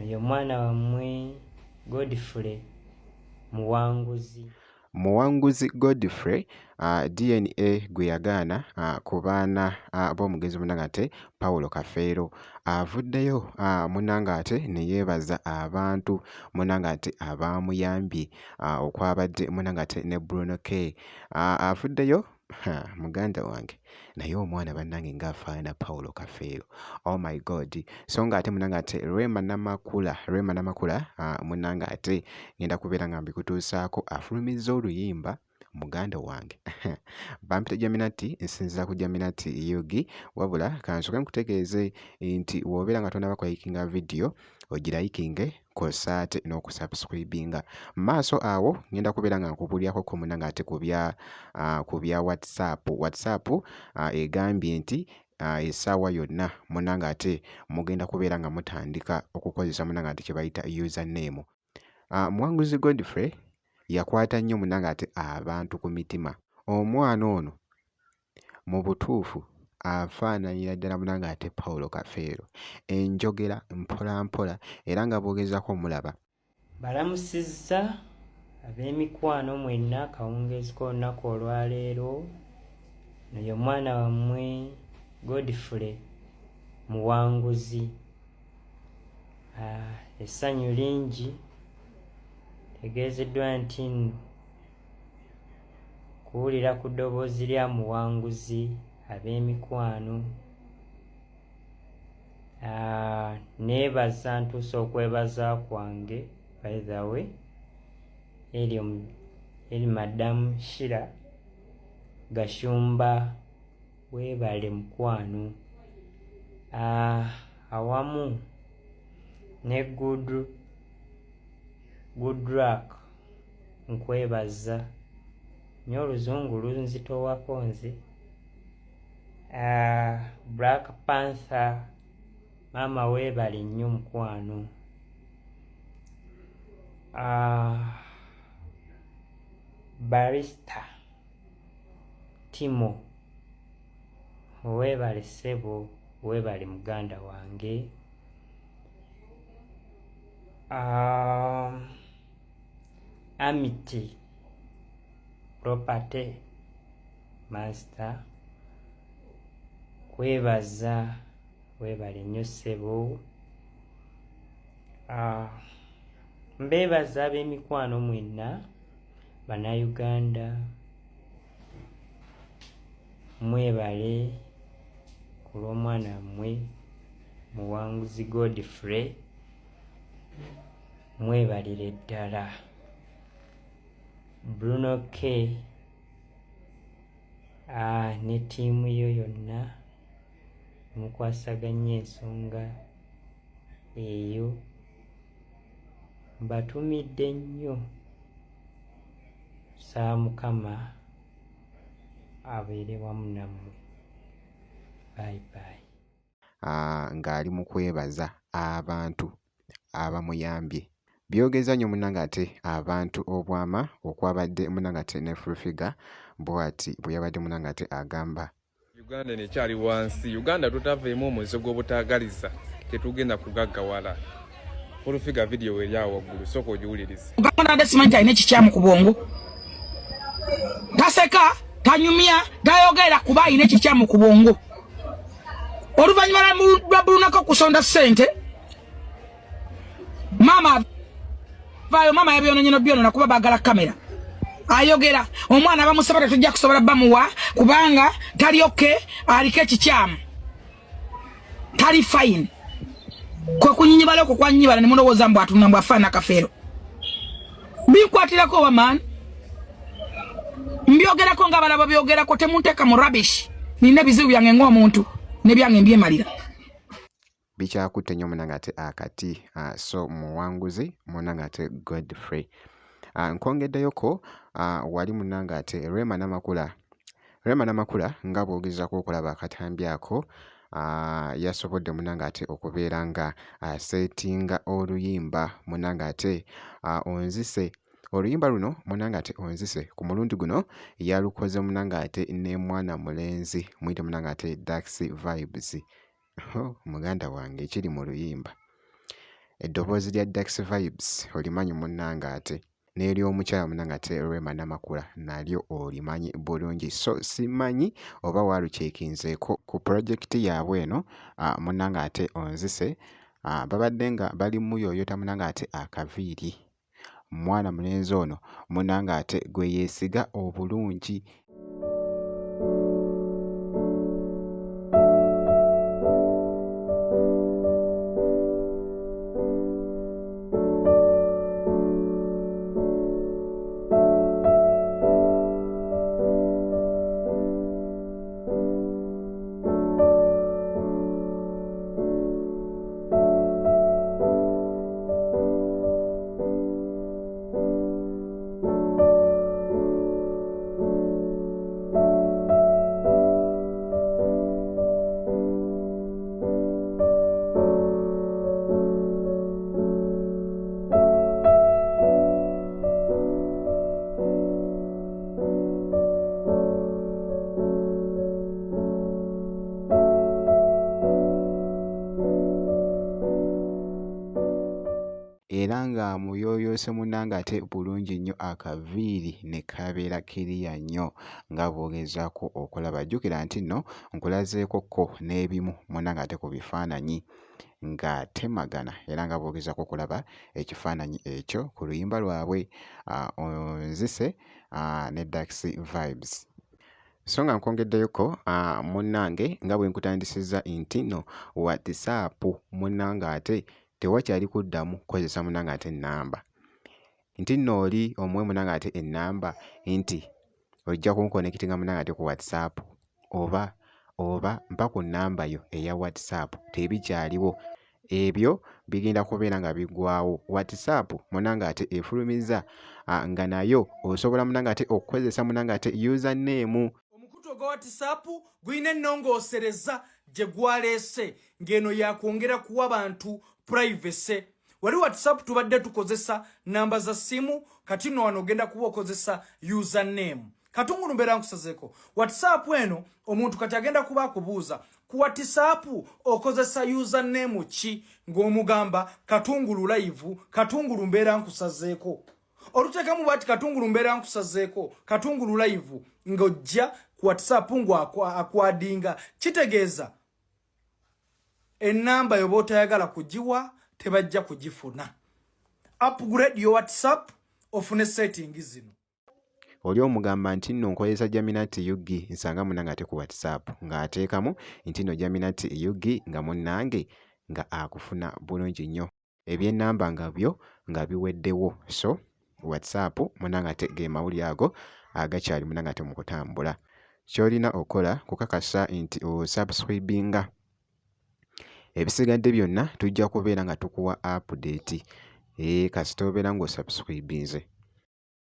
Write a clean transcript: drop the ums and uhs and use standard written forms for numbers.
Oyo mwana wammwe Godfrey Muwanguzi Godfrey DNA gwe yagaana ku baana b'omugenzi munnange ate Paulo Kafeero avuddeyo munnange ate ne yeebaza abantu munnange ate abaamuyambye okwabadde munnange ate ne Bruno K avuddeyo muganda wange naye omwana bannange ng'afaanana Paulo Kafeero. Oh my God. So ng'ate munnange ate Rema Namakula munnange ate ngenda kubeera nga mbikutuusaako afulumizza oluyimba muganda wange bampita Jaminati nsinzira ku Jaminati Yogi wabula kansooke nkutegeeze nti w'obeera nga tonnaba kwalikinga video ogirayikinge kw'ossa ate n'okusubscribinga. Mu maaso awo ngenda kubeera nga nkubuulyako ko munnange ate ku bya WhatsApp egambye nti essaawa yonna munnange ate mugenda kubeera nga mutandika okukozesa munnange ate kye bayita username. Muwanguzi Godfrey yakwata nnyo munnange ate abantu ku mitima. Omwana ono mu butuufu afaananira ddala munnange ate Paulo Kafeero, enjogera mpola mpola era nga bw'ogezaako omulaba. balamusizza ab'emikwano mwenna akawungeezi k'olunaku olwaleero. Oyo mwana wammwe Godfrey Muwanguzi. Essanyu lingi tegeezeddwa nti nno kuwulira ku ddoboozi lya Muwanguzi ab'emikwano. Neebaza ntuuse okwebaza kwange by the way eri Madamu Shira Gashumba, weebale mukwano, awamu ne Goodluck nkwebaza nnyo, oluzungu lunzitowako nze. Black Panther maama weebale nnyo mukwano. Barrister Timo weebale ssebo, weebale muganda wange. Amity Property Master kwebaza, weebale nnyo ssebo. Mbeebaza ab'emikwano mwenna Bannayuganda, mwebale ku lw'omwana wammwe Muwanguzi Godfrey, mwebalire ddala. Bruno K ne ttiimu yo yonna mukwasaganya ensonga eyo, mbatumidde nnyo. Saa Mukama abeere wamu nammwe. Bye bye. Ng'ali mu kwebaza abantu abamuyambye. Byogeza nnyo munnange ate abantu obwama okwabadde munnange ate ne Fullfigure bw'ati bwe yabadde munnange ate agamba. Uganda nekyali wansi. Uganda tutaveemu omuzzo gw'obutaagaliza tetugenda kugaggawala. Fullfigure video we eryawo waggulu sooka ogiwulirize. Uganda ate simanyi alina ekikyamu ku bwongo. Taseka, tanyumya, tayogera kuba alina ekikyamu ku bwongo. Oluvannyuma lwa Brunako kusonda ssente, maama yabyononyeno nakuba baagala kamera. Ayogera omwana bamusaba tetujja kusobola bamuwa kubanga tali oke, aliko ekikyamu, tali fine. Kwe kunyinyibala okwo kwanyinyibala ne mulowooza mbu atunula mbu afaana Kafeero. Binkwatirako oba maani, mbyogerako nga balaba byogerako, temunteeka mu rubbish. Nina ebizibu byange ng'omuntu nebyange mbyemalira. Bikyakutte nnyo munnange ate akati. So Muwanguzi munnange ate Godfrey. Nkwongeddeyoko wali munnange ate Rema Namakula nga bw'ogezaako okulaba akatambi ako, yasobodde munnange ate okubeera nga aseetinga oluyimba munnange ate onzise. Oluyimba luno munnange ate onzise ku mulundi guno yalukoze munnange ate ne mwana mulenzi muyite munnange ate Dax Vibes. Muganda wange ekiri mu luyimba eddoboozi lya Dax Vibes olimanyi munnange ate, n'eryomukyala munnange ate Rema Namakula nalyo olimanyi bulungi. So simanyi oba waaluceekinzeeko ku pulojekiti yaabwe eno munnange ate onzise. Babadde nga bali muyooyota munnange ate akaviiri. Mwana mulenzi ono munnange ate gwe yeesiga obulungi. Era nga muyooyoose munnange ate bulungi nnyo akaviiri ne kabeera kiriya nnyo nga bw'ogezaako okulaba. Jjukira nti nno nkulazeekokko n'ebimu munnange ate ku bifaananyi nga temagana era nga bw'ogezaako okulaba ekifaananyi ekyo ku luyimba lwabwe. Onzise ne Dax Vibes. So nga nkwongeddeyoko munnange nga bwe nkutandisizza nti nno WhatsApp munnange ate tewakyali kuddamu kukozesa munnange ate ennamba. Nti nno oli omuwe munnange ate ennamba nti ojja kunkonekitinga munnange ate ku WhatsApp oba mpa ku nnamba yo eya WhatsApp tebikyaliwo. Ebyo bigenda kubeera nga biggwaawo. WhatsApp munnange ate efulumizza nga nayo osobola munnange ate okukozesa munnange ate username. Omukutu ogwa WhatsApp gulina ennongoosereza gye gwaleese ng'eno yakwongera kuwa abantu privacy. Wali WhatsApp tubadde tukozesa namba za simu, kati nno wano ogenda kuba okozesa username. Katungulu mbeera nkusazeeko WhatsApp eno omuntu kati agenda kuba akubuuza ku WhatsApp okozesa username ki ng'omugamba Katungulu live, Katungulu mbeera nkusazeeko. Oluteekamu bwati Katungulu mbeera nkusazeeko, Katungulu live ng'ojja ku WhatsApp akwadinga. Kitegeeza ennamba yoba otayagala kugiwa tebajja kugifuna. Upgrade your WhatsApp ofune setting zino. Oli omugamba nti nno nkozesa Jaminati Yugi nsanga munnange ate ku WhatsApp ng'ateekamu nti nno Jaminati Yugi nga munnange nga akufuna bulungi nnyo. Eby'ennamba nga byo nga biweddewo. So WhatsApp munnange ate ge mawulire ago agakyali munnange ate mu kutambula. Ky'olina okukola kukakasa nti osubscribinga. Ebisigadde byonna tujja kubeera nga tukuwa update. Kasita obeera ng'osubscribinze